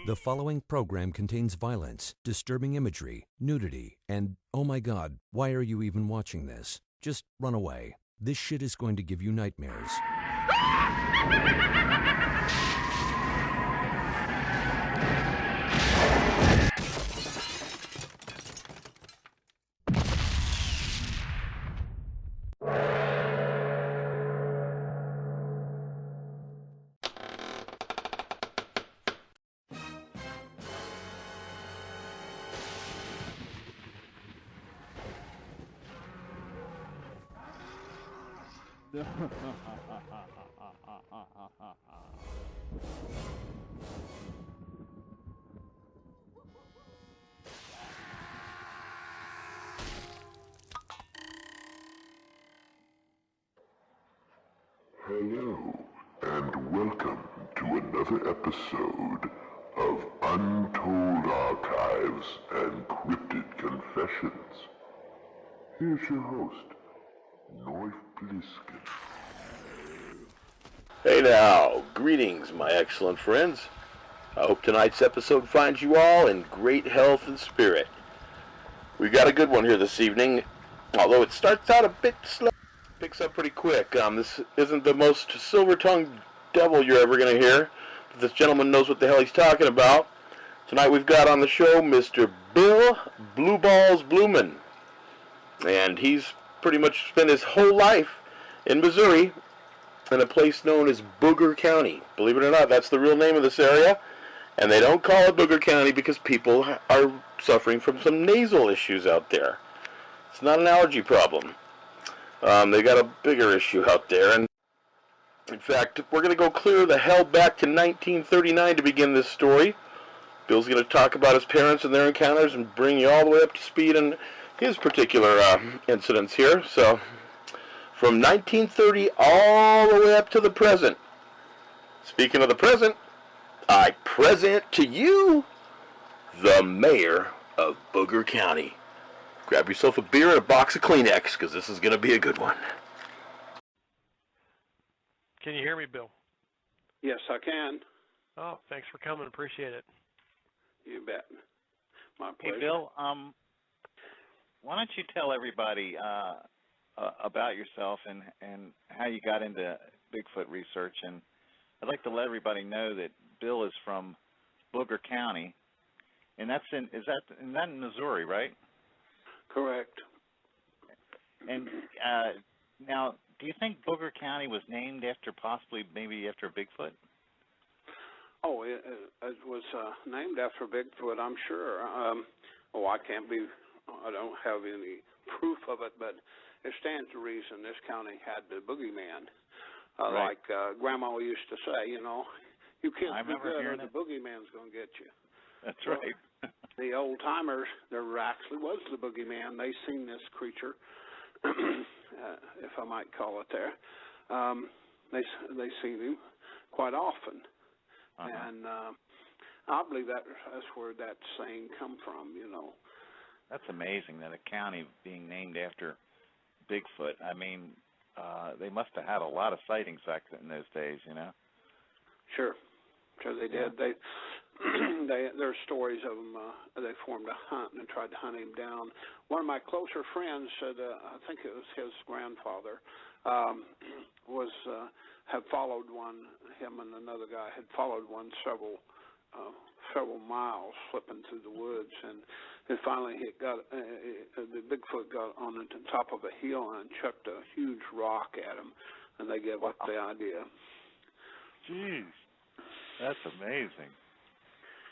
The following program contains violence, disturbing imagery, nudity, and, oh my God, why are you even watching this? Just run away. This shit is going to give you nightmares. Hello, and welcome to another episode of Untold Archives and Cryptid Confessions. Here's your host, Noif Bliskin. Hey now, greetings my excellent friends. I hope tonight's episode finds you all in great health and spirit. We got a good one here this evening, although it starts out a bit slow. Picks up pretty quick. This isn't the most silver-tongued devil you're ever going to hear, but this gentleman knows what the hell he's talking about. Tonight we've got on the show Mr. Bill Blue Balls Bloomin', and he's pretty much spent his whole life in Missouri in a place known as Booger County. Believe it or not, that's the real name of this area, and they don't call it Booger County because people are suffering from some nasal issues out there. It's not an allergy problem. They got a bigger issue out there, and in fact, we're going to go clear the hell back to 1939 to begin this story. Bill's going to talk about his parents and their encounters and bring you all the way up to speed on his particular incidents here. So, from 1930 all the way up to the present. Speaking of the present, I present to you the mayor of Booger County. Grab yourself a beer and a box of Kleenex, because this is going to be a good one. Can you hear me, Bill? Yes, I can. Oh, thanks for coming. Appreciate it. You bet. My pleasure. Hey, Bill, why don't you tell everybody about yourself and how you got into Bigfoot research? And I'd like to let everybody know that Bill is from Booger County, and that's in Missouri, right? Correct. And now, do you think Booger County was named after maybe after Bigfoot? Oh, it was named after Bigfoot, I'm sure. I don't have any proof of it, but it stands to reason this county had the boogeyman. Right. Like Grandma used to say, you kids be good or the boogeyman's going to get you. That's right. The old-timers, there actually was the boogeyman. They seen this creature, if I might call it there. They seen him quite often. Uh-huh. And I believe that's where that saying come from, That's amazing that a county being named after Bigfoot. I mean, they must have had a lot of sightings back in those days, Sure they did. Yeah. There's stories of them. They formed a hunt and tried to hunt him down. One of my closer friends said, I think it was his grandfather, had followed one. Him and another guy had followed one several miles, slipping through the woods, and finally the Bigfoot got on the top of a hill and chucked a huge rock at him, and they gave up the idea. Jeez, that's amazing.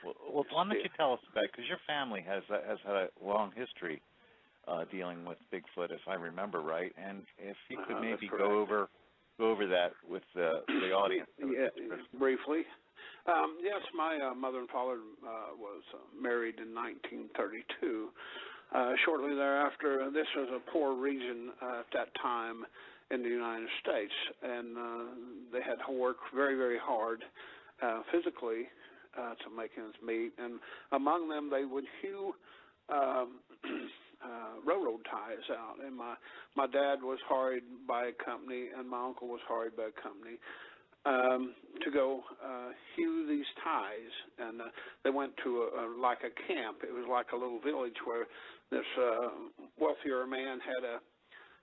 Well, why don't you tell us about it? Because your family has had a long history dealing with Bigfoot, if I remember right. And if you could maybe go over that with the audience. Yeah, briefly. Yes, my mother and father was married in 1932. Shortly thereafter, this was a poor region at that time in the United States, and they had to work very, very hard physically to make ends meet, and among them they would hew railroad ties out. And my dad was hired by a company, and my uncle was hired by a company, to go hew these ties, and they went to like a camp. It was like a little village where this wealthier man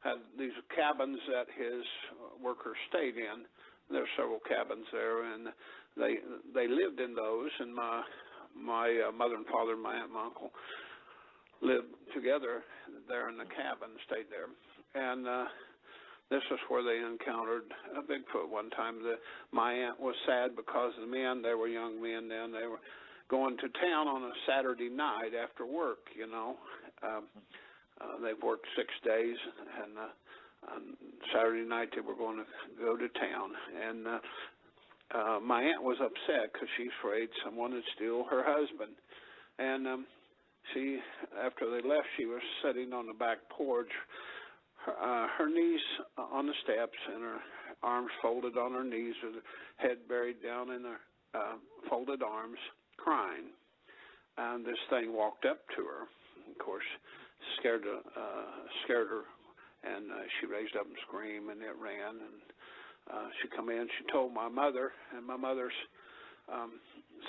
had these cabins that his workers stayed in. There were several cabins there, and they lived in those. And my mother and father, and my aunt and my uncle lived together there in the cabin, stayed there, and this is where they encountered a Bigfoot one time. My aunt was sad because the men, they were young men then, they were going to town on a Saturday night after work, you know. They've worked 6 days, and on Saturday night they were going to go to town. And my aunt was upset because she's afraid someone would steal her husband. And she, after they left, she was sitting on the back porch, her knees on the steps and her arms folded on her knees with her head buried down in her folded arms, crying. And this thing walked up to her. Of course, scared her, and she raised up and screamed, and it ran. And she come in. She told my mother, and my mother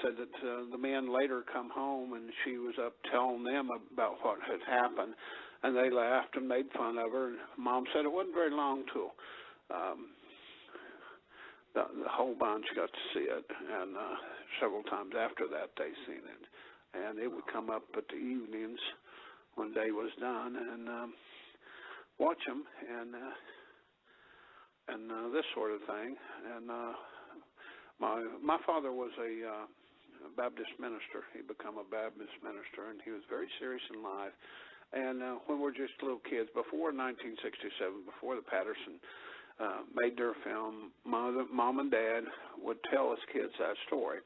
said that the men later come home, and she was up telling them about what had happened. And they laughed and made fun of her. And Mom said it wasn't very long till the whole bunch got to see it. And several times after that, they seen it. And it would come up at the evenings when day was done and watch them and this sort of thing. And my father was a Baptist minister. He became a Baptist minister, and he was very serious in life. And when we were just little kids, before 1967, before the Patterson made their film, Mom and Dad would tell us kids that story.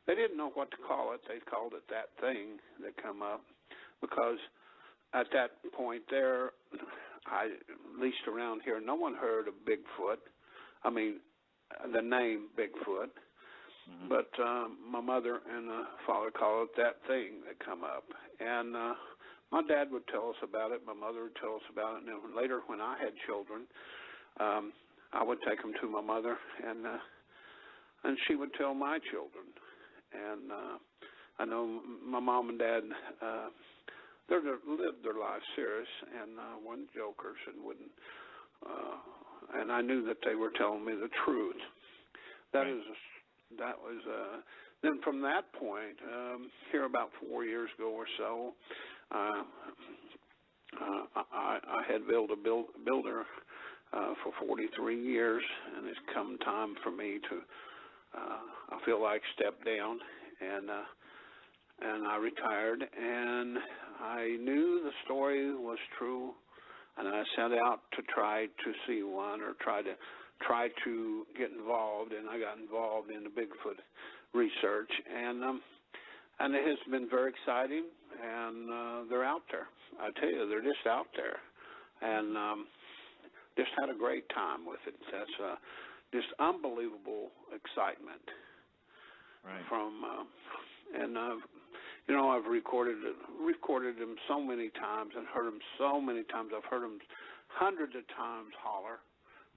They didn't know what to call it. They called it that thing that come up because at that point there, at least around here, no one heard of Bigfoot. I mean, the name Bigfoot. Mm-hmm. But my mother and father called it that thing that come up. And my dad would tell us about it. My mother would tell us about it. And then later, when I had children, I would take them to my mother, and she would tell my children. And I know my mom and dad, they lived their lives serious and weren't jokers and wouldn't. And I knew that they were telling me the truth. That was. Then from that point, here about 4 years ago or so, I had built a builder for 43 years, and it's come time for me to, I feel like, step down, and I retired, and I knew the story was true, and I set out to try to see one or try to get involved, and I got involved in the Bigfoot research, and it has been very exciting, and they're out there. I tell you, they're just out there, and just had a great time with it. That's just unbelievable excitement. Right. From you know, I've recorded them so many times and heard them so many times. I've heard them hundreds of times holler,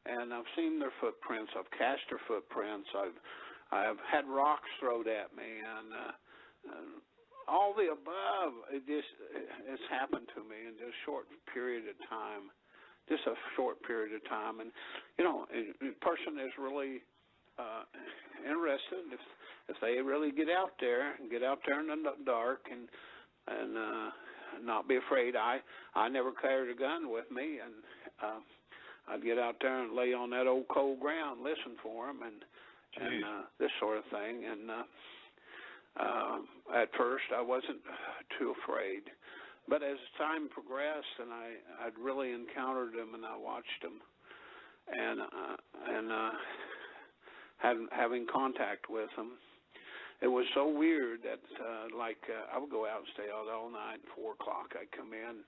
and I've seen their footprints. I've cast their footprints. I've had rocks thrown at me, and all the above. It's happened to me in just a short period of time. Just a short period of time, and you know, a person is really interested if they really get out there in the dark and not be afraid. I never carried a gun with me, and I'd get out there and lay on that old cold ground, listen for them, and this sort of thing. And at first, I wasn't too afraid. But as time progressed, and I'd really encountered them, and I watched them, and having contact with them, it was so weird that I would go out and stay out all night. 4 o'clock, I'd come in,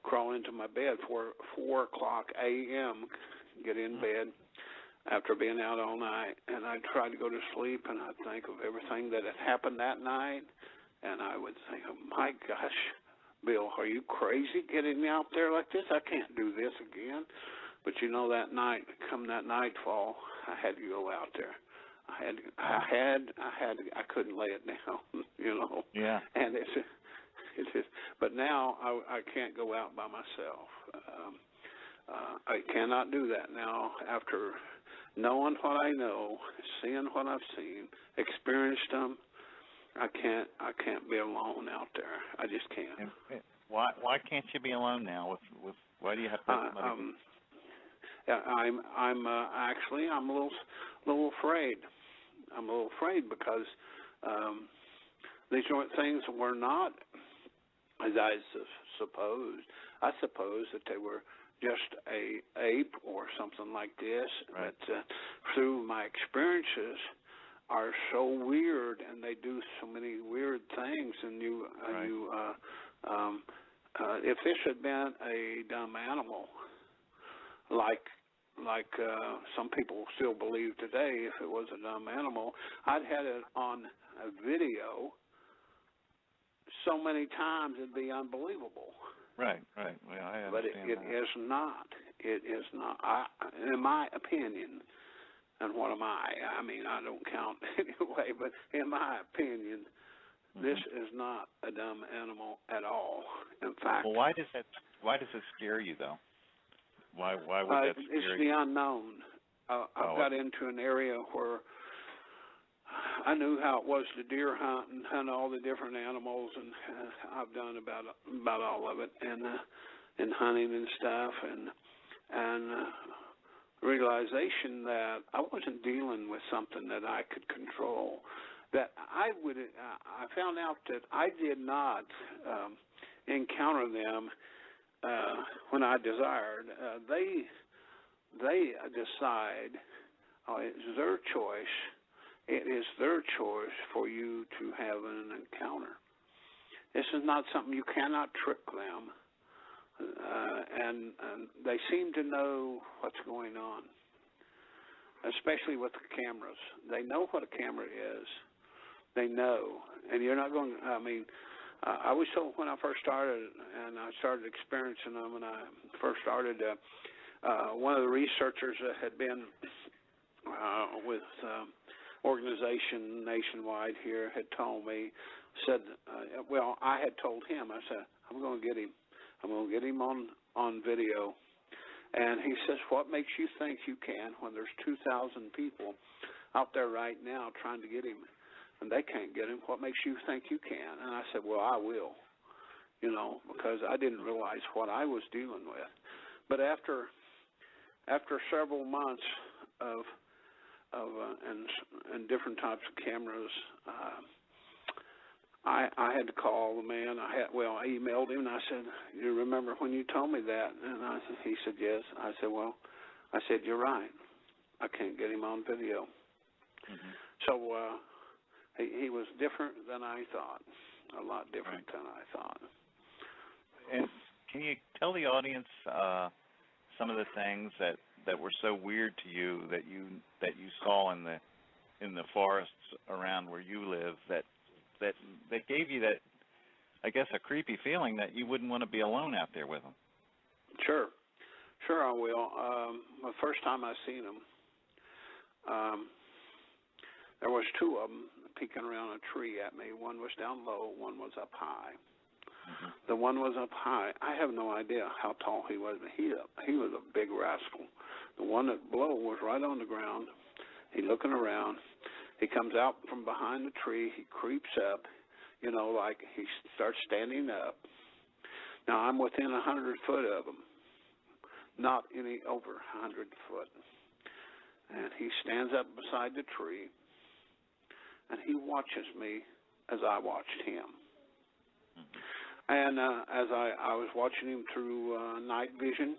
crawl into my bed 4 o'clock a.m., get in bed after being out all night, and I'd try to go to sleep, and I'd think of everything that had happened that night, and I would think, oh my gosh, Bill, are you crazy getting out there like this? I can't do this again. But you know, that night, come that nightfall, I had to go out there. I couldn't lay it down, you know. Yeah. And it's but now I can't go out by myself. I cannot do that now after knowing what I know, seeing what I've seen, experienced them. I can't be alone out there. I just can't. And why can't you be alone now? With why do you have to have somebody? I'm a little afraid. I'm a little afraid because these things were not as I supposed. I suppose that they were just a ape or something like this. Right. But through my experiences, are so weird, and they do so many weird things. And if this had been a dumb animal, like some people still believe today, if it was a dumb animal, I'd had it on a video so many times it'd be unbelievable. Right. Well, I understand but it that. is not. It is not. In my opinion, and what am I? I mean, I don't count anyway, but in my opinion, this is not a dumb animal at all. In fact, well, why does it scare you though? Why would that scare you? It's the unknown. I've got into an area where I knew how it was to deer hunt and hunt all the different animals, and I've done about all of it, and hunting and stuff, and realization that I wasn't dealing with something that I could control. That I found out that I did not encounter them when I desired. They decide. It's their choice. It is their choice for you to have an encounter. This is not something you cannot trick them. And they seem to know what's going on, especially with the cameras. They know what a camera is. They know. And you're not going, I mean, I was told when I first started, and I started experiencing them, and I first started, one of the researchers that had been with organization nationwide here had told me, said, well, I had told him, I said, I'm going to get him. I'm going to get him on video. And he says, what makes you think you can when there's 2,000 people out there right now trying to get him, and they can't get him? What makes you think you can? And I said, well, I will, you know, because I didn't realize what I was dealing with. But after several months of and different types of cameras, I had to call the man. I emailed him, and I said, you remember when you told me that? And he said, yes. I said, you're right. I can't get him on video. Mm-hmm. So he was different than I thought, a lot different than I thought. And can you tell the audience some of the things that were so weird to you that you saw in the forests around where you live that gave you that, I guess, a creepy feeling that you wouldn't want to be alone out there with them? Sure I will. The first time I seen them, there was two of them peeking around a tree at me. One was down low, one was up high. Mm-hmm. The one was up high. I have no idea how tall he was, but he was a big rascal. The one that below was right on the ground. He looking around. He comes out from behind the tree. He creeps up, you know, like he starts standing up. Now, I'm within 100 foot of him, not any over 100 foot. And he stands up beside the tree, and he watches me as I watched him. Mm-hmm. And as I was watching him through night vision,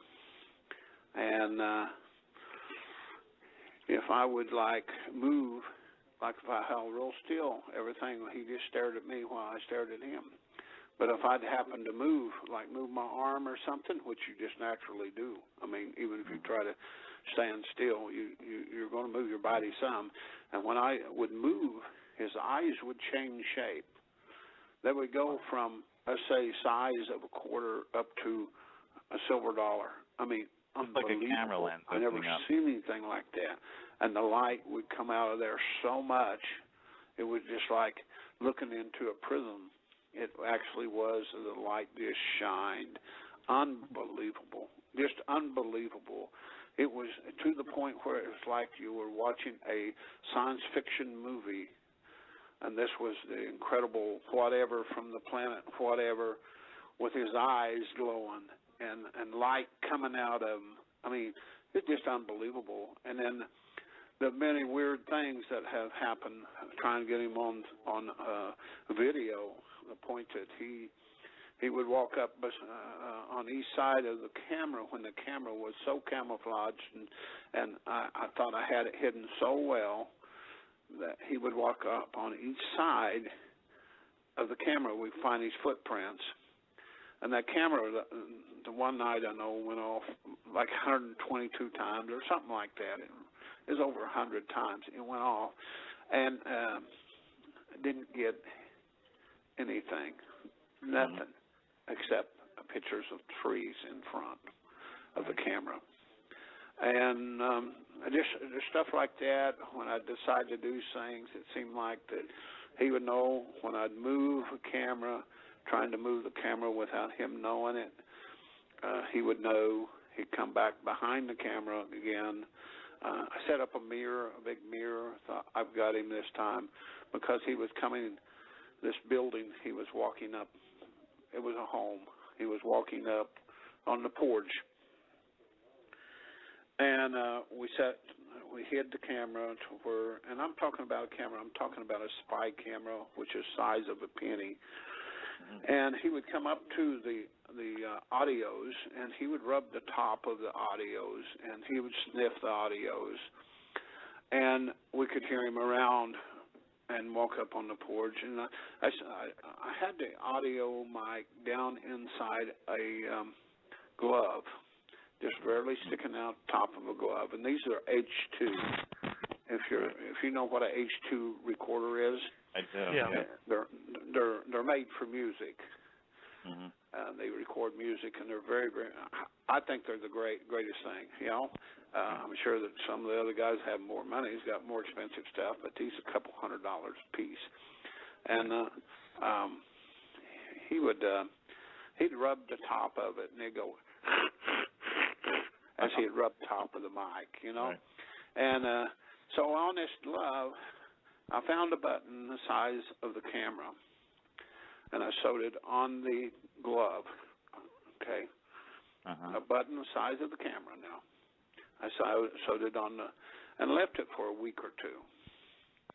and if I would, move, if I held real still, everything, he just stared at me while I stared at him. But if I'd happen to move, move my arm or something, which you just naturally do, I mean, even if you try to stand still, you're going to move your body some. And when I would move, his eyes would change shape. They would go from, let's say, size of a quarter up to a silver dollar. I mean, unbelievable. Like a camera lens I never opening up. seen anything like that. And the light would come out of there so much, it was just like looking into a prism. It actually was. The light just shined. Unbelievable. Just unbelievable. It was to the point where it was like you were watching a science fiction movie, and this was the incredible whatever from the planet whatever with his eyes glowing and light coming out of him. I mean, it's just unbelievable. And then the many weird things that have happened trying to get him on video, the point that he would walk up on each side of the camera when the camera was so camouflaged, and I thought I had it hidden so well that he would walk up on each side of the camera. We'd find these footprints. And that camera, the one night I know, went off like 122 times or something like that. It was over 100 times. It went off and didn't get anything, nothing, except pictures of trees in front of the camera. And just stuff like that, when I decided to do things, it seemed like that he would know when I'd move a camera, trying to move the camera without him knowing it. He would know. He'd come back behind the camera again. I set up a mirror, a big mirror. Thought, I've got him this time, because he was coming, this building he was walking up. It was a home. He was walking up on the porch. And we hid the camera to where, and I'm talking about a camera, I'm talking about a spy camera, which is size of a penny. And he would come up to the audios, and he would rub the top of the audios, and he would sniff the audios, and we could hear him around and walk up on the porch. And I had the audio mic down inside a glove, just barely sticking out top of a glove, and these are H2. If you know what a H2 recorder is, I do. Yeah. They're made for music. Mm-hmm. They record music, and they're very, very. I think they're the greatest thing. You know, I'm sure that some of the other guys have more money. He's got more expensive stuff, but these are a couple $100 a piece. And he'd rub the top of it, and he'd go as he'd rub top of the mic. You know, right. And so on this glove, I found a button the size of the camera, and I sewed it on the glove, okay? A button the size of the camera now. I sewed it on and left it for a week or two.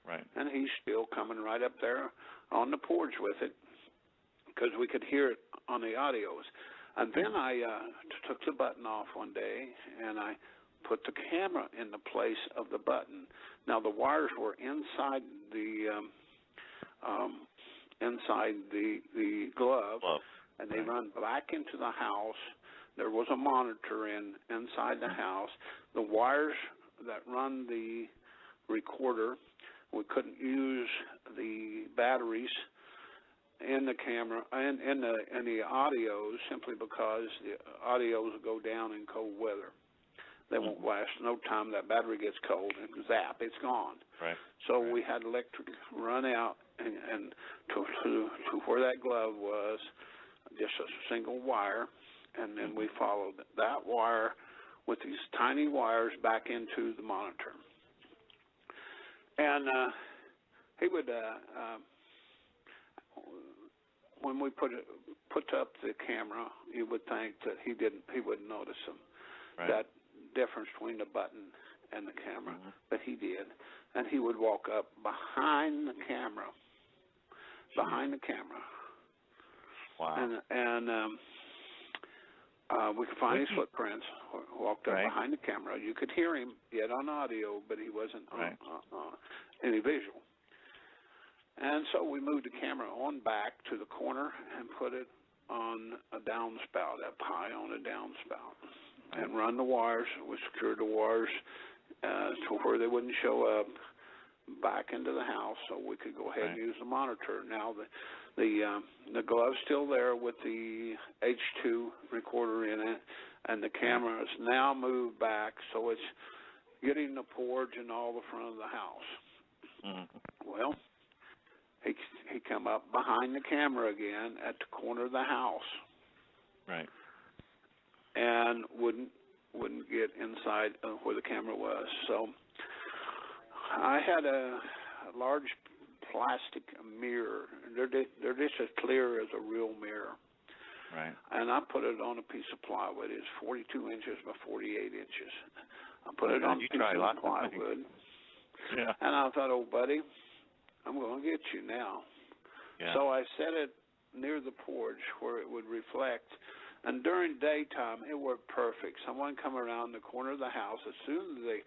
Right. And he's still coming right up there on the porch with it, because we could hear it on the audios. And then I took the button off one day, and I put the camera in the place of the button. Now the wires were inside the glove, and they run back into the house. There was a monitor inside the house. The wires that run the recorder, we couldn't use the batteries in the camera and in the audios, simply because the audios will go down in cold weather. They won't last no time. That battery gets cold and zap, it's gone. Right. So we had electric run out and to where that glove was, just a single wire, and then we followed that wire with these tiny wires back into the monitor. And he would, when we put up the camera, you would think that he wouldn't notice them. Right. That difference between the button and the camera, but he did. And he would walk up behind the camera. Wow. And we could find his footprints. Walked up behind the camera. You could hear him yet on audio, but he wasn't any visual. And so we moved the camera on back to the corner and put it on a downspout, up high on a downspout, and run the wires. We secured the wires to where they wouldn't show up back into the house, so we could go ahead and use the monitor. Now the glove's still there with the H2 recorder in it, and the camera is now moved back, so it's getting the porch and all the front of the house. Mm-hmm. Well, he come up behind the camera again at the corner of the house. Right. And wouldn't get inside where the camera was. So I had a large plastic mirror. They're just as clear as a real mirror. Right. And I put it on a piece of plywood. It's 42 inches by 48 inches. I put it on a piece of plywood. Yeah. And I thought, oh, buddy, I'm going to get you now. Yeah. So I set it near the porch where it would reflect. And during daytime, it worked perfect. Someone come around the corner of the house. As soon as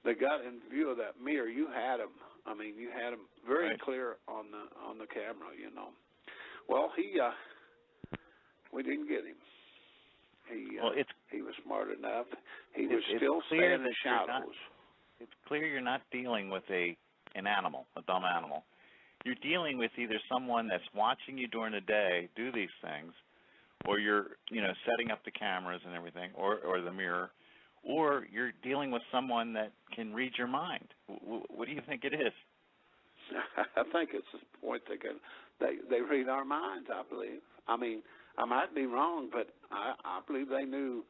they got in view of that mirror, you had them. I mean, you had them very clear on the camera, you know. Well, we didn't get him. He was smart enough. He was still staying in the shadows. It's clear you're not dealing with an animal, a dumb animal. You're dealing with either someone that's watching you during the day do these things, or you're, setting up the cameras and everything, or the mirror, or you're dealing with someone that can read your mind. What do you think it is? I think it's the point they read our minds, I believe. I mean, I might be wrong, but I believe they knew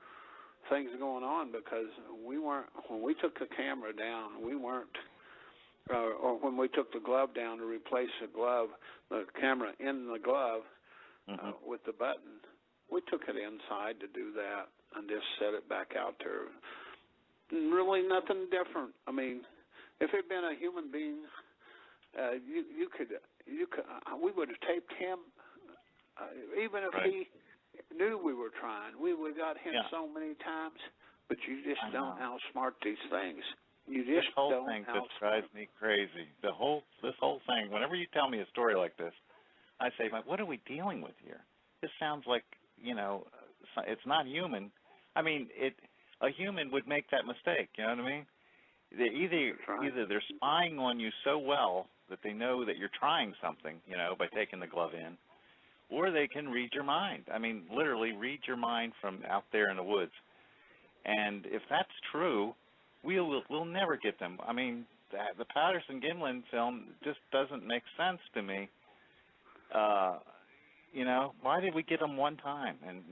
things going on, because when we took the camera down, we weren't, or when we took the glove down to replace the camera in the glove with the button, we took it inside to do that and just set it back out there. Really nothing different. I mean, if it had been a human being, we would have taped him, even if he knew we were trying. We would have got him so many times, but you just don't outsmart these things. You just this whole don't thing just drives me crazy. This whole thing, whenever you tell me a story like this, I say, what are we dealing with here? This sounds like, it's not human. I mean, a human would make that mistake, you know what I mean? Either they're spying on you so well that they know that you're trying something, by taking the glove in, or they can read your mind. I mean, literally read your mind from out there in the woods. And if that's true, we'll never get them. I mean, the Patterson-Gimlin film just doesn't make sense to me. Why did we get them one time and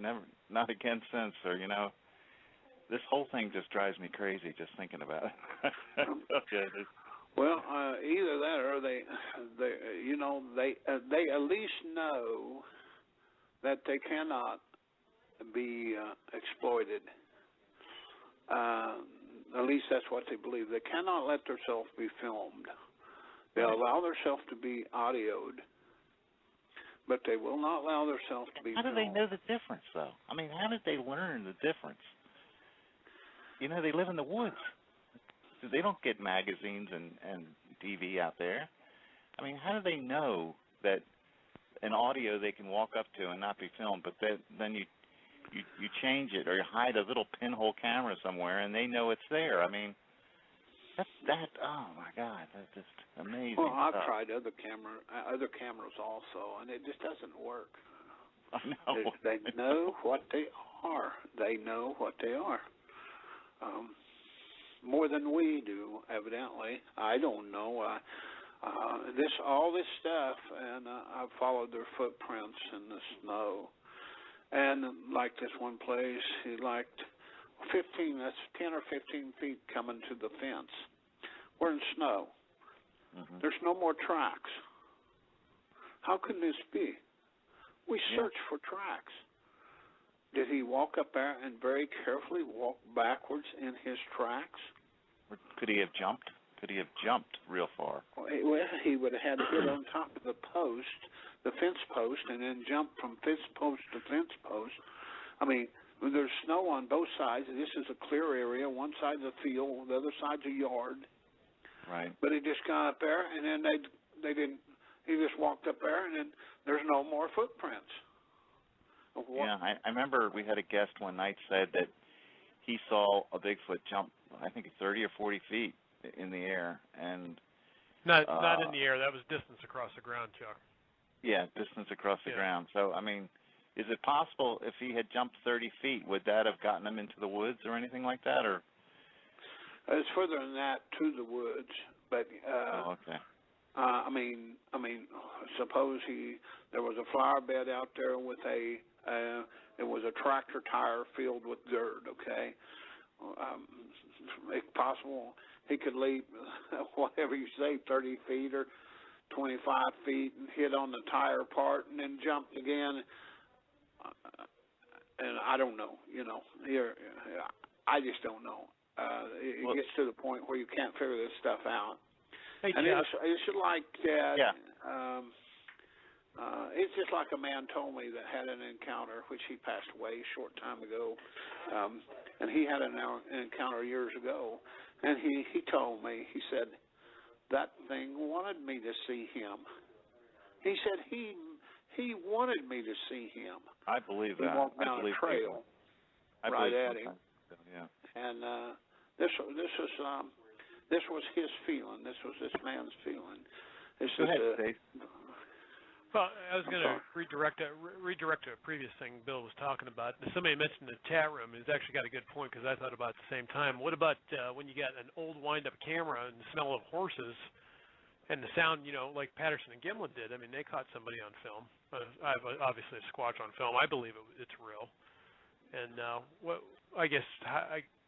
not again since? Or, this whole thing just drives me crazy just thinking about it. Okay. Well, either that or they at least know that they cannot be exploited. At least that's what they believe. They cannot let themselves be filmed. They allow themselves to be audioed, but they will not allow themselves to be filmed. How do they know the difference, though? I mean, how did they learn the difference? They live in the woods. They don't get magazines and TV out there. I mean, how do they know that an audio they can walk up to and not be filmed, but then you change it or you hide a little pinhole camera somewhere and they know it's there? I mean, oh my God, that's just amazing. Well, I've tried other cameras also, and it just doesn't work. I know. They know what they are. They know what they are. More than we do, evidently. I don't know. All this stuff, and I've followed their footprints in the snow. And like this one place, he liked 10 or 15 feet coming to the fence. We're in snow. Mm-hmm. There's no more tracks. How can this be? We searched for tracks. Did he walk up there and very carefully walk backwards in his tracks? Or could he have jumped? Could he have jumped real far? Well, he would have had to get on top of the post, the fence post, and then jump from fence post to fence post. I mean, there's snow on both sides. This is a clear area. One side's a field, the other side's a yard. Right. But he just got up there, and then they didn't. He just walked up there, and then there's no more footprints. Yeah, I remember we had a guest one night said that he saw a Bigfoot jump, I think 30 or 40 feet in the air, and not in the air. That was distance across the ground, Chuck. Yeah, distance across the ground. So I mean, Is it possible if he had jumped 30 feet, would that have gotten him into the woods or anything like that? Or it's further than that to the woods, but okay. I mean, suppose there was a flower bed out there with it was a tractor tire filled with dirt. Okay, it's possible he could leap whatever you say, 30 feet or 25 feet, and hit on the tire part, and then jumped again. And I don't know. I just don't know. It gets to the point where you can't figure this stuff out. Hey, and Jeff. it's like that. Yeah. It's just like a man told me that had an encounter, which he passed away a short time ago, and he had an encounter years ago, and he told me, he said, that thing wanted me to see him. He said he wanted me to see him. I believe He that. walked down a trail right at him. Yeah. And this was his feeling. This was this man's feeling. Go ahead, Dave. Well, I was going to redirect to a previous thing Bill was talking about. Somebody mentioned the chat room. He's actually got a good point because I thought about it at the same time. What about when you got an old wind-up camera and the smell of horses and the sound, like Patterson and Gimlin did? I mean, they caught somebody on film. I have obviously a Squatch on film. I believe it's real. And I guess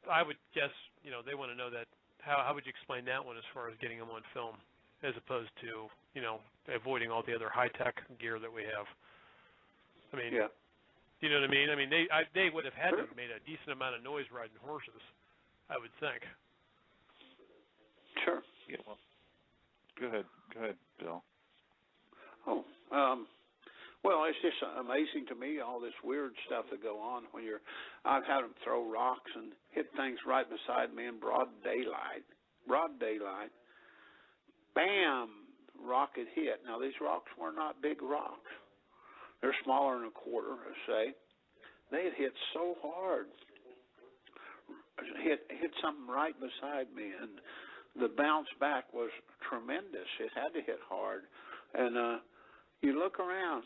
I would guess, they want to know that. How would you explain that one as far as getting them on film, as opposed to, avoiding all the other high-tech gear that we have? I mean, yeah. You know what I mean? I mean, they would have had to have made a decent amount of noise riding horses, I would think. Sure. Yeah, well, go ahead, Bill. Oh, well, it's just amazing to me, all this weird stuff that go on when I've had them throw rocks and hit things right beside me in broad daylight. Bam! Rock had hit. Now, these rocks were not big rocks. They're smaller than a quarter, let's say. They had hit so hard. Hit something right beside me, and the bounce back was tremendous. It had to hit hard. And you look around,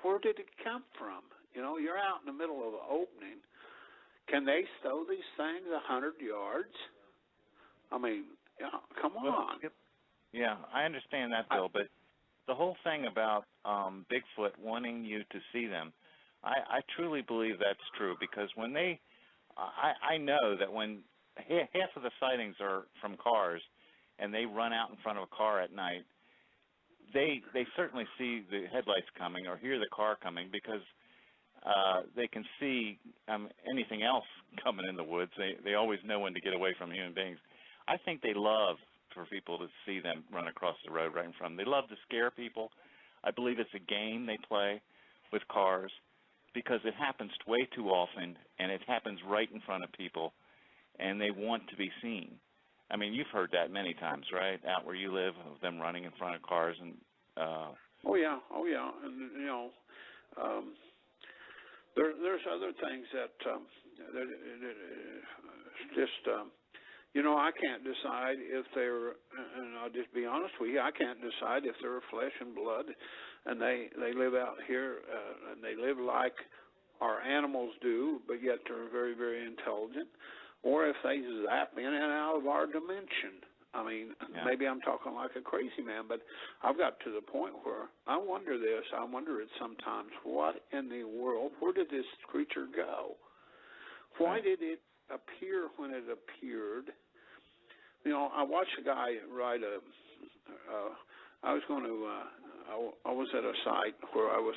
where did it come from? You're out in the middle of an opening. Can they throw these things 100 yards? I mean, come on. Yeah, I understand that, Bill, but the whole thing about Bigfoot wanting you to see them, I truly believe that's true, because when I know that when half of the sightings are from cars and they run out in front of a car at night, they certainly see the headlights coming or hear the car coming, because they can see anything else coming in the woods. They always know when to get away from human beings. I think they love for people to see them run across the road right in front of them. They love to scare people. I believe it's a game they play with cars, because it happens way too often, and it happens right in front of people, and they want to be seen. I mean, you've heard that many times, right, out where you live, of them running in front of cars. And Oh yeah, and there's other things that just I can't decide if they're, and I'll just be honest with you, I can't decide if they're flesh and blood, and they live out here and they live like our animals do, but yet they're very, very intelligent, or if they zap in and out of our dimension. I mean, maybe I'm talking like a crazy man, but I've got to the point where I wonder it sometimes, what in the world, where did this creature go? Why did it appear when it appeared? I watched a guy ride I was at a site where I was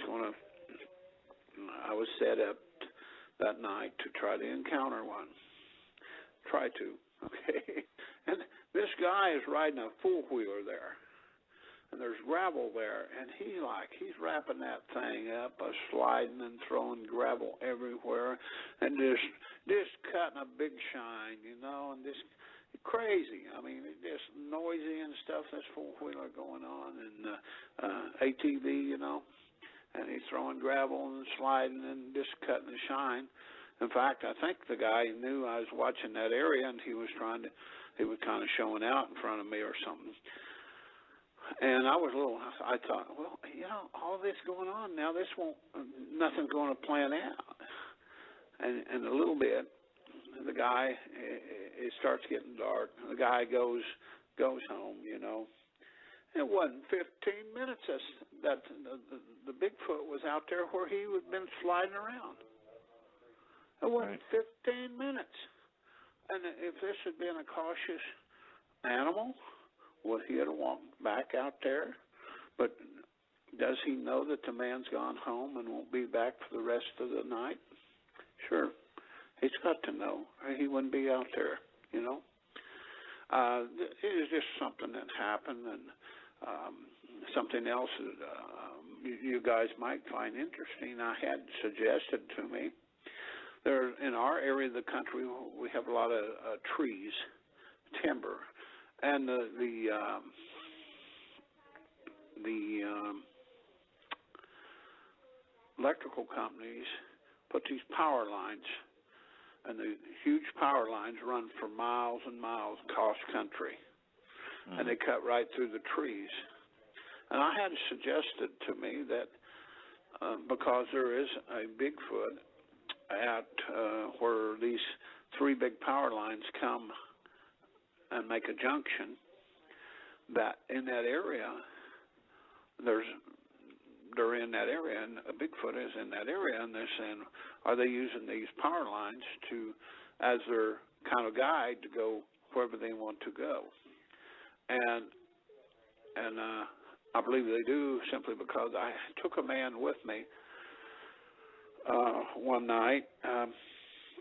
set up that night to try to encounter one. Okay. And this guy is riding a four-wheeler there, and there's gravel there, and he's wrapping that thing up, sliding and throwing gravel everywhere, and just cutting a big shine, and just crazy. I mean, it's just noisy and stuff. This four-wheeler going on, and ATV, and he's throwing gravel and sliding and just cutting the shine. In fact, I think the guy knew I was watching that area, and he was kind of showing out in front of me or something. And I was a little, I thought, well, you know, all this going on now, this won't, nothing's going to plan out. And a little bit, the guy, it starts getting dark. The guy goes home, you know. It wasn't 15 minutes that the Bigfoot was out there where he had been sliding around. It wasn't 15 minutes. And if this had been a cautious animal, would he have walked back out there? But does he know that the man's gone home and won't be back for the rest of the night? Sure. He's got to know, or he wouldn't be out there, you know. It is just something that happened, and something else that you guys might find interesting. I had suggested to me. There, in our area of the country, we have a lot of trees, timber, and the electrical companies put these power lines, and the huge power lines run for miles and miles across country, and they cut right through the trees. And I had suggested to me that because there is a Bigfoot at where these three big power lines come and make a junction, that in that area, they're in that area, and a Bigfoot is in that area, and they're saying, are they using these power lines as their kind of guide to go wherever they want to go? And I believe they do, simply because I took a man with me one night. Of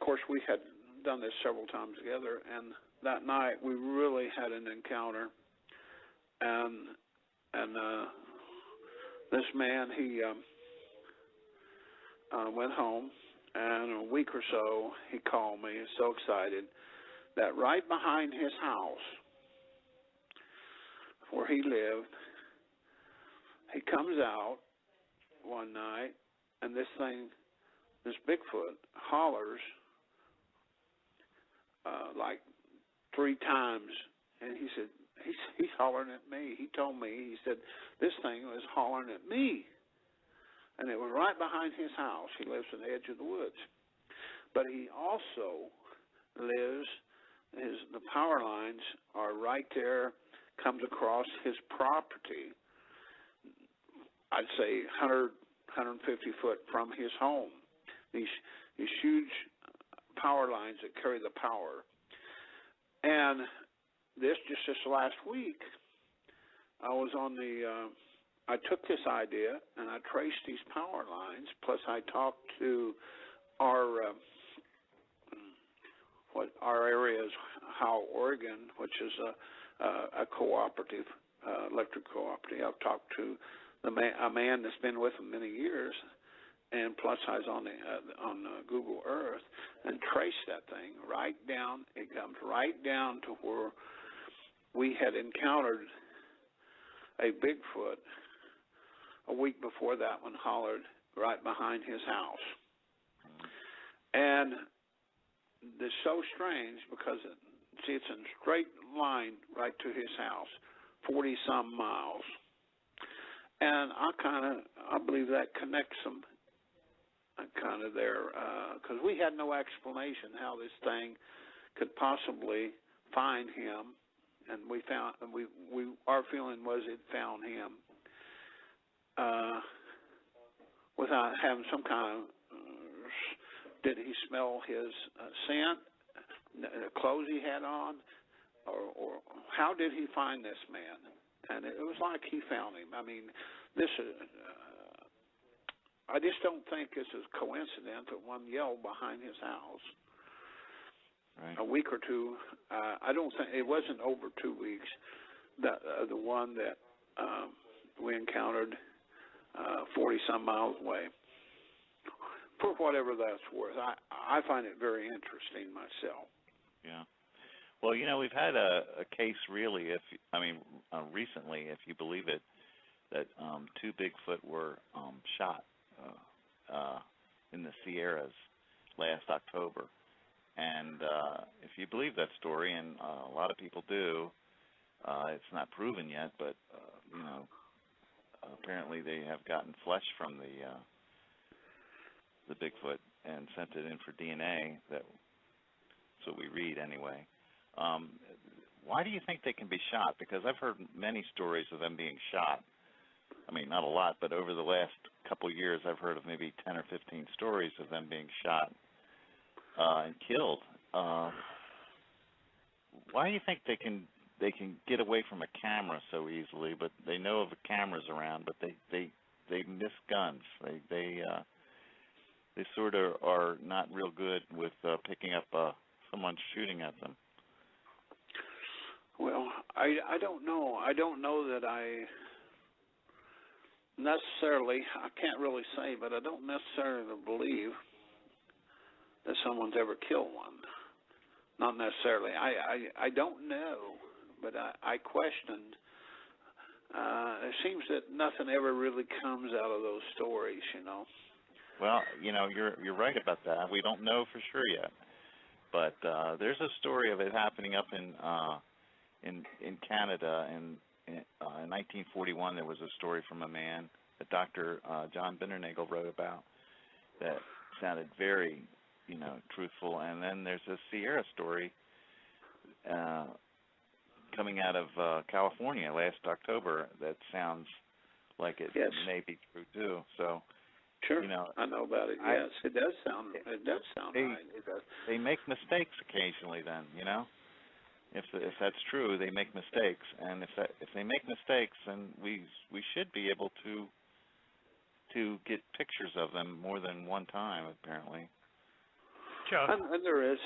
course, we had done this several times together, and that night we really had an encounter. And this man, he went home, and a week or so he called me, so excited, that right behind his house where he lived, he comes out one night, and this Bigfoot hollers like 3 times, and he said, he's hollering at me. He told me, he said, this thing was hollering at me. And it was right behind his house. He lives on the edge of the woods. But he also lives, the power lines are right there, comes across his property, I'd say 100, 150 foot from his home. These huge power lines that carry the power. And this last week, I took this idea and I traced these power lines, plus I talked to our area is Howe, Oregon, which is a cooperative, electric cooperative. I've talked to a man that's been with them many years, and plus I was on Google Earth and traced that thing right down. It comes right down to where we had encountered a Bigfoot a week before that one hollered right behind his house. And it's so strange because, it's in a straight line right to his house, 40-some miles. And I believe that connects them kind of there, because we had no explanation how this thing could possibly find him. And our feeling was it found him without having some kind of, did he smell his scent, the clothes he had on, or how did he find this man? And it was like he found him. I mean, this is, I just don't think this is coincidence that one yelled behind his house. Right. A week or two, I don't think, it wasn't over 2 weeks, the one that we encountered 40-some miles away. For whatever that's worth, I find it very interesting myself. Yeah. Well, we've had a case really, recently, if you believe it, that 2 Bigfoot were shot in the Sierras last October. And if you believe that story, and a lot of people do, It's not proven yet, but apparently they have gotten flesh from the Bigfoot and sent it in for DNA. That's what we read anyway. Why do you think they can be shot? Because I've heard many stories of them being shot. I mean, not a lot, but over the last couple years, I've heard of maybe 10 or 15 stories of them being shot and killed. Why do you think they can get away from a camera so easily? But they know of the cameras around, but they miss guns. They sort of are not real good with picking up someone shooting at them. Well, I don't know. I don't know that I necessarily, I can't really say, but I don't necessarily believe that someone's ever killed one. Not necessarily. I don't know, but I questioned. It seems that nothing ever really comes out of those stories, Well, you're right about that. We don't know for sure yet, but there's a story of it happening up in Canada. In 1941, there was a story from a man that Dr. John Bindernagel wrote about that sounded very, truthful. And then there's a Sierra story coming out of California last October that sounds like it may be true too. So. Sure, I know about it. Yes, it does sound. It does sound right. It does. They make mistakes occasionally. Then if that's true, they make mistakes, and if they make mistakes, then we should be able to get pictures of them more than one time, apparently. Chuck. And there is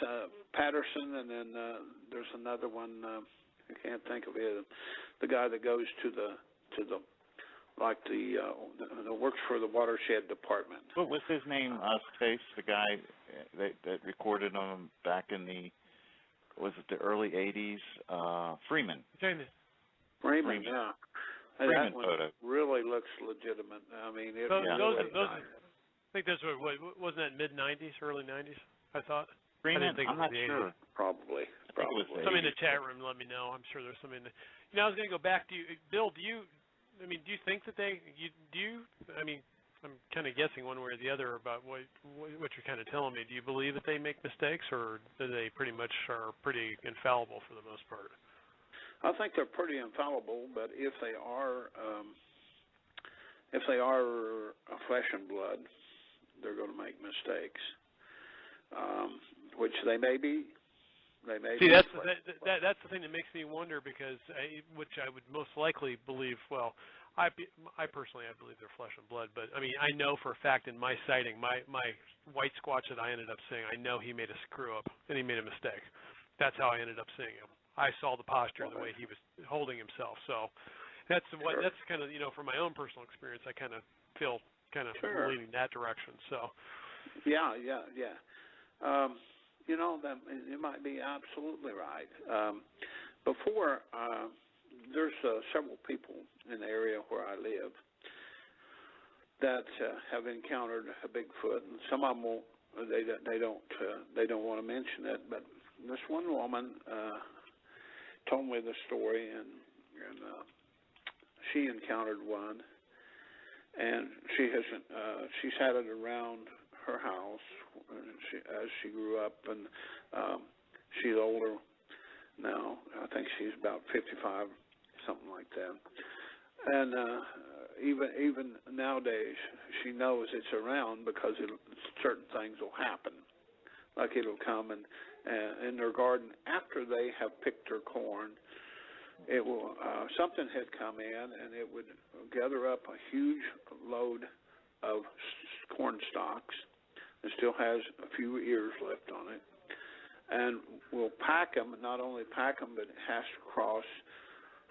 Patterson, and then there's another one. I can't think of it. The guy that goes to the works for the watershed department. What was his name? Space, the guy that recorded them back in the early '80s? Freeman. Freeman, yeah. And Freeman that one photo really looks legitimate. I mean, it those, really I think those were wasn't that mid '90s, early '90s? I thought. Freeman, I didn't think I'm it was not the sure. 80s. Probably. Somebody in the chat room, let me know. I'm sure there's somebody. I was going to go back to you, Bill. Do you think that I'm kind of guessing one way or the other about what you're kind of telling me. Do you believe that they make mistakes, or do they pretty much are pretty infallible for the most part? I think they're pretty infallible, but if they are flesh and blood, they're going to make mistakes, which they may be. See, that's the thing that makes me wonder, because which I would most likely believe. Well, I personally believe they're flesh and blood, but I mean I know for a fact in my sighting, my white squatch that I ended up seeing, I know he made a screw up and he made a mistake. That's how I ended up seeing him. I saw the posture, the way he was holding himself. So that's kind of from my own personal experience. I kind of feel leaning that direction. So yeah. That you might be absolutely right. Before, there's several people in the area where I live that have encountered a Bigfoot, and some of them won't. They don't want to mention it. But this one woman told me the story, and she encountered one, and she's had it around her house as she grew up, and she's older now. I think she's about 55, something like that. And even nowadays, she knows it's around because certain things will happen. Like it'll come and in their garden after they have picked their corn, it will something had come in and it would gather up a huge load of corn stalks. It still has a few ears left on it, and we'll pack them. Not only pack them, but it has to cross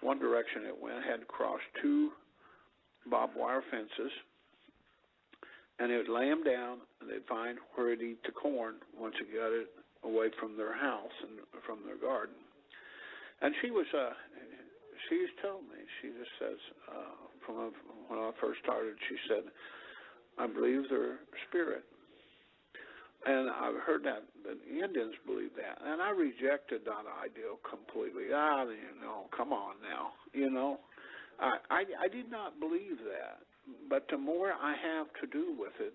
one direction. It had to cross 2 barbed wire fences, and it would lay them down, and they'd find where it'd eat the corn once it got it away from their house and from their garden. And she's told me, she just says, from when I first started, she said, I believe they're spirit. And I've heard that the Indians believe that, and I rejected that idea completely. Come on now, I did not believe that. But the more I have to do with it,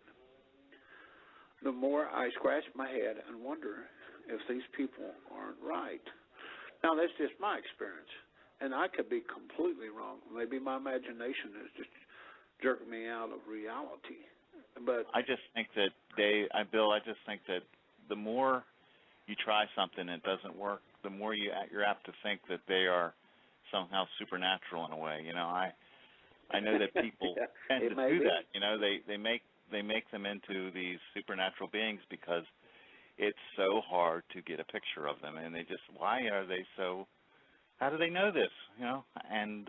the more I scratch my head and wonder if these people aren't right. Now, that's just my experience, and I could be completely wrong. Maybe my imagination is just jerking me out of reality. But I just think that, Bill, I just think that the more you try something and it doesn't work, the more you're apt to think that they are somehow supernatural in a way. I know that people tend to do that. They make them into these supernatural beings because it's so hard to get a picture of them, and why are they so? How do they know this? And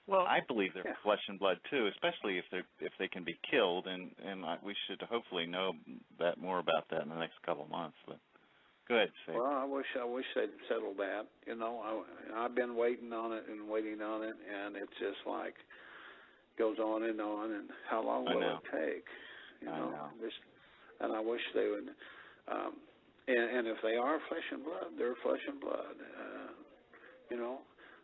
well, I believe they're flesh and blood too, especially if they can be killed, and we should hopefully know that more about that in the next couple of months. But go ahead, Steve. Well, I wish they'd settled that. I've been waiting on it, and it's just like goes on, and how long will it take? I know. And I wish they would. And if they are flesh and blood, they're flesh and blood.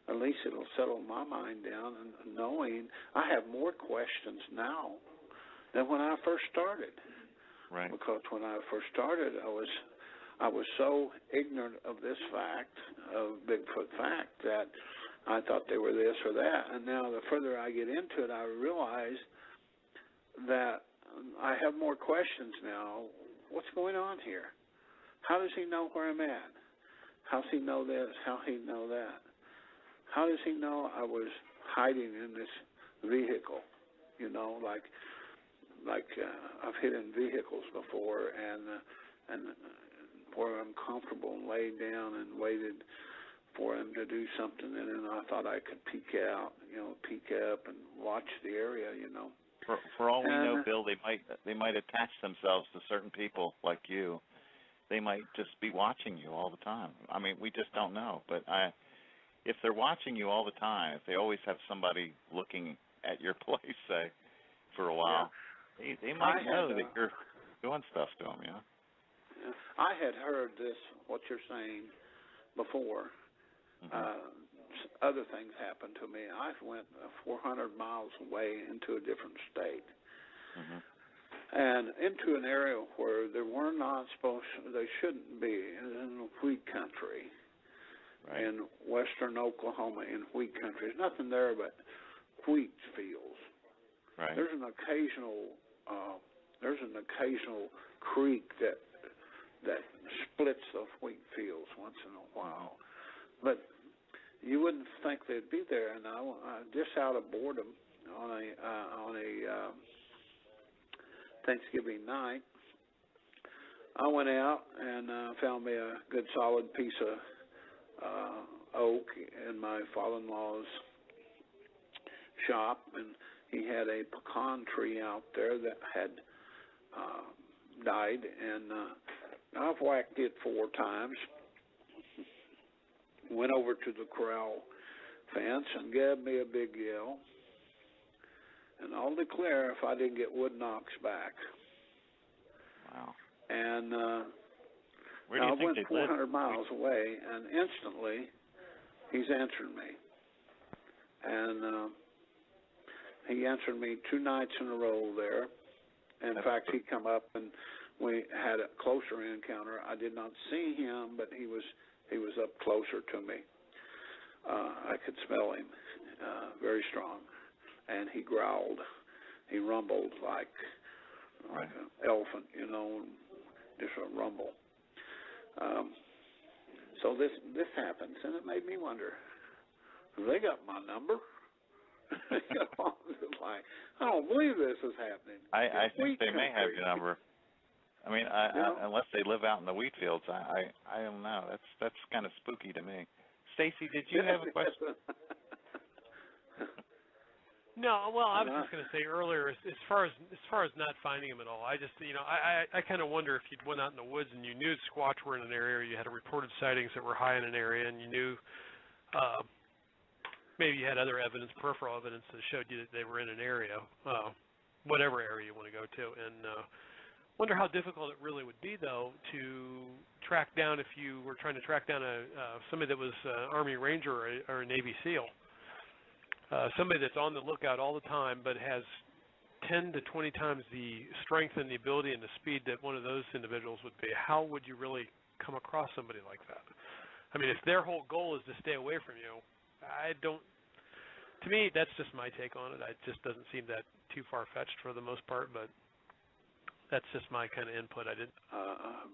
At least it'll settle my mind down, and knowing I have more questions now than when I first started. Right. Because when I first started, I was so ignorant of this fact, of Bigfoot fact, that I thought they were this or that. And now the further I get into it, I realize that I have more questions now. What's going on here? How does he know where I'm at? How does he know this? How does he know that? How does he know I was hiding in this vehicle? Like I've hid in vehicles before, and where I'm comfortable and laid down and waited for him to do something, and then I thought I could peek up and watch the area, For all we know, Bill, they might attach themselves to certain people like you. They might just be watching you all the time. I mean, we just don't know. But if they're watching you all the time, if they always have somebody looking at your place, say, for a while, they might know that you're doing stuff to them, I had heard what you're saying, before. Other things happened to me. I went 400 miles away into a different state, and into an area where they shouldn't be, in wheat country, in western Oklahoma, in wheat country. There's nothing there but wheat fields. Right. There's an occasional creek that splits the wheat fields once in a while, but you wouldn't think they'd be there. And I just out of boredom on a Thanksgiving night, I went out and found me a good solid piece of oak in my father-in-law's shop, and he had a pecan tree out there that had died, and I've whacked it 4 times. Went over to the corral fence and gave me a big yell. And I'll declare if I didn't get wood knocks back. Wow. And where do you think I went they 400 live? miles away, and instantly he's answered me. And he answered me 2 nights in a row there. In fact, he come up and we had a closer encounter. I did not see him, but he was up closer to me. I could smell him very strong, and he growled. He rumbled like an elephant, just a rumble. So this happens, and it made me wonder, they got my number? Like, I don't believe this is happening. I think they may have your number. I mean, unless they live out in the wheat fields, I don't know. That's kind of spooky to me. Stacy, did you have a question? No, well, I was just going to say earlier, as far as not finding them at all, I just, I kind of wonder if you'd went out in the woods and you knew Squatch were in an area, or you had reported sightings that were high in an area, and you knew maybe you had other evidence, peripheral evidence that showed you that they were in an area, whatever area you want to go to, and wonder how difficult it really would be, though, to track down if you were trying to track down somebody that was Army Ranger or a Navy SEAL. Somebody that's on the lookout all the time but has 10 to 20 times the strength and the ability and the speed that one of those individuals would be. How would you really come across somebody like that? I mean, if their whole goal is to stay away from you, to me, that's just my take on it. It just doesn't seem that too far-fetched for the most part, but that's just my kind of input. I didn't.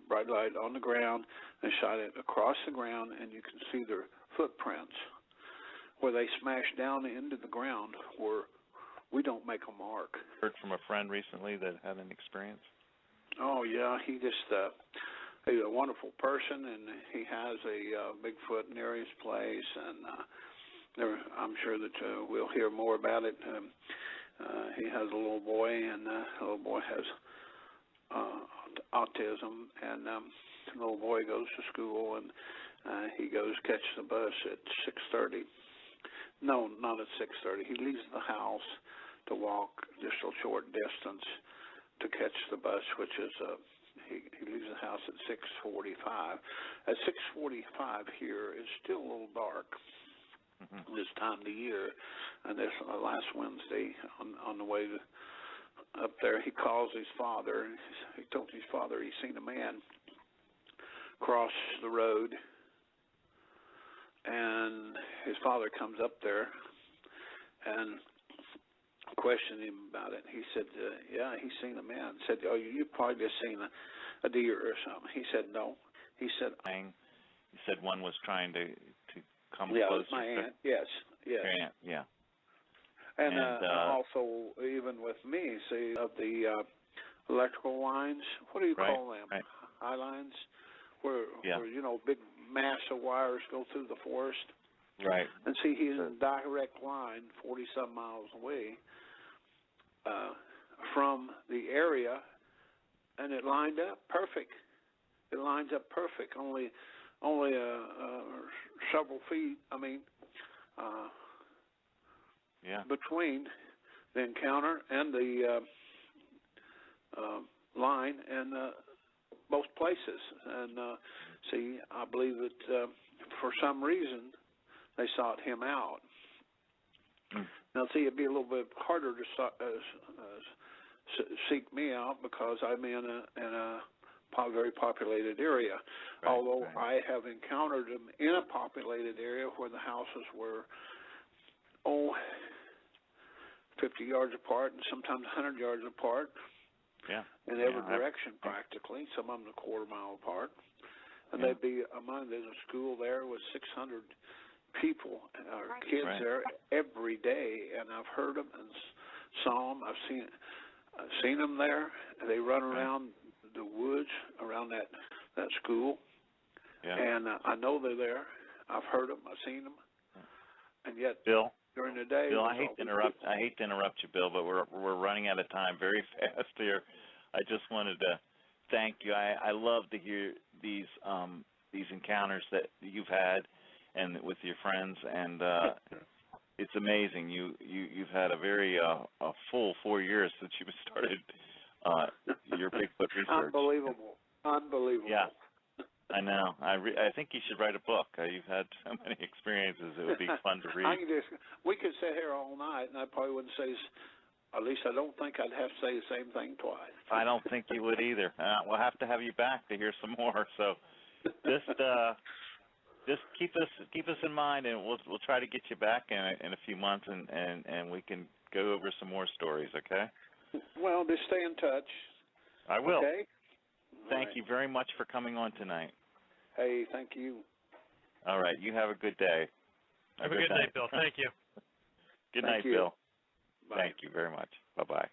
Bright light on the ground, and shot it across the ground, and you can see their footprints where they smash down into the ground where we don't make a mark. Heard from a friend recently that had an experience. Oh yeah, he's a wonderful person, and he has a Bigfoot near his place, and I'm sure that we'll hear more about it. He has a little boy, and the little boy has autism, and the little boy goes to school, and he goes catch the bus at 6:30. No, not at 6:30. He leaves the house to walk just a short distance to catch the bus, which is he leaves the house at 6:45. At 6:45 here, it's still a little dark this time of the year, and this last Wednesday on the way up there, he calls his father. He told his father he's seen a man cross the road, and his father comes up there and questioned him about it. He said, yeah, he's seen a man. He said, oh, you probably just seen a deer or something. He said, no. He said, you said one was trying to come yeah, closer. Yeah, my aunt. Yes. Your aunt, yeah. And also, even with me, see, of the electrical lines, what do you call them? Right. High lines, where big mass of wires go through the forest. Right. And see, he's in a direct line, 40-some miles away from the area, and it lined up perfect. It lines up perfect. Only several feet. Between the encounter and the line, and both places. And see, I believe that for some reason they sought him out. Now, see, it'd be a little bit harder to seek me out because I'm in a very populated area. Right, although I have encountered him in a populated area where the houses were 50 yards apart and sometimes 100 yards apart. Yeah. In every direction, practically. Some of them a quarter mile apart. And they'd be among, there's a school there with 600 people, or kids there every day, and I've heard them and saw them. I've seen them there. They run around the woods around that school, and I know they're there. I've heard them. I've seen them, and yet Bill, during the day. Bill, I hate to interrupt you, Bill, but we're running out of time very fast here. I just wanted to thank you. I love to hear these encounters that you've had and with your friends, and it's amazing. You've had a very a full 4 years since you started your Bigfoot research. Unbelievable. Yeah, I know. I think you should write a book. You've had so many experiences. It would be fun to read. We could sit here all night, and I probably wouldn't say. At least I don't think I'd have to say the same thing twice. I don't think you would either. We'll have to have you back to hear some more. So just keep us in mind, and we'll try to get you back in a few months, and we can go over some more stories. Okay? Well, just stay in touch. I will. Okay. Thank you very much for coming on tonight. Hey, thank you. All right. You have a good day. Have a good night, Bill. Thank you. Good night, Bill. Bye. Thank you very much. Bye-bye.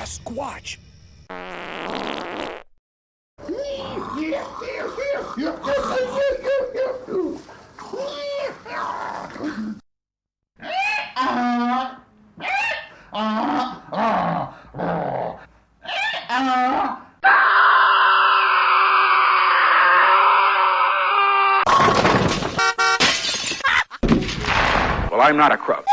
Sasquatch. Well, I'm not a crook.